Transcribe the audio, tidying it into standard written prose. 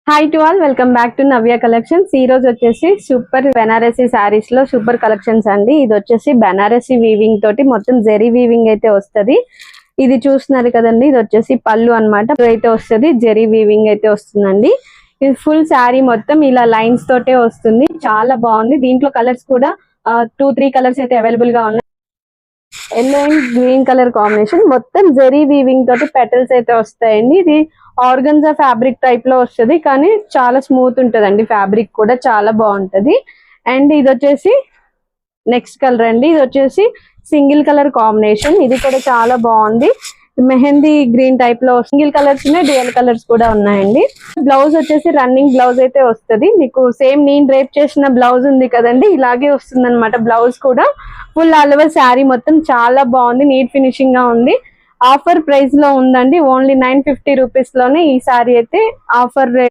Hi to all, welcome back to Navya collections. ఈ రోజు వచ్చేసి సూపర్ బెనారసీ శారీస్ లో సూపర్ కలెక్షన్స్ అండి. ఇది వచ్చేసి బెనారసీ వీవింగ్ తోటి మొత్తం జెరీ వీవింగ్ అయితే వస్తుంది. ఇది చూస్తున్నారు కదండి, ఇది వచ్చేసి పళ్ళు అన్నమాట. అయితే వస్తుంది జెరీ వీవింగ్ అయితే వస్తుందండి. ఇది ఫుల్ శారీ మొత్తం ఇలా లైన్స్ తోటే వస్తుంది. చాలా బాగుంది. దీంట్లో కలర్స్ కూడా 2-3 కలర్స్ అయితే అవైలబుల్ గా ఉన్నాయి. Yellow and green colour combination, మొత్తం జెరీ వీవింగ్ తోటి పెటల్స్ అయితే వస్తాయండి. ఇది ఆర్గన్జా ఫ్యాబ్రిక్ టైప్ లో వస్తుంది, కానీ చాలా స్మూత్ ఉంటదండి. ఫ్యాబ్రిక్ కూడా చాలా బాగుంటది. అండ్ ఇది వచ్చేసి నెక్స్ట్ కలర్ అండి. ఇది వచ్చేసి సింగిల్ కలర్ కాంబినేషన్. ఇది కూడా చాలా బాగుంది. మెహందీ గ్రీన్ టైప్ లో సింగిల్ కలర్స్ ఉన్నాయి, డ్యూయల్ కలర్స్ కూడా ఉన్నాయండి. బ్లౌజ్ వచ్చేసి రన్నింగ్ బ్లౌజ్ అయితే వస్తుంది. మీకు సేమ్ నేను డ్రేప్ చేసిన బ్లౌజ్ ఉంది కదండి, ఇలాగే వస్తుంది అనమాట. బ్లౌజ్ కూడా ఫుల్ ఆల్ ఓవర్ శారీ మొత్తం చాలా బాగుంది, నీట్ ఫినిషింగ్ గా ఉంది. ఆఫర్ ప్రైస్ లో ఉందండి. ఓన్లీ 950 రూపీస్ లోనే ఈ శారీ అయితే ఆఫర్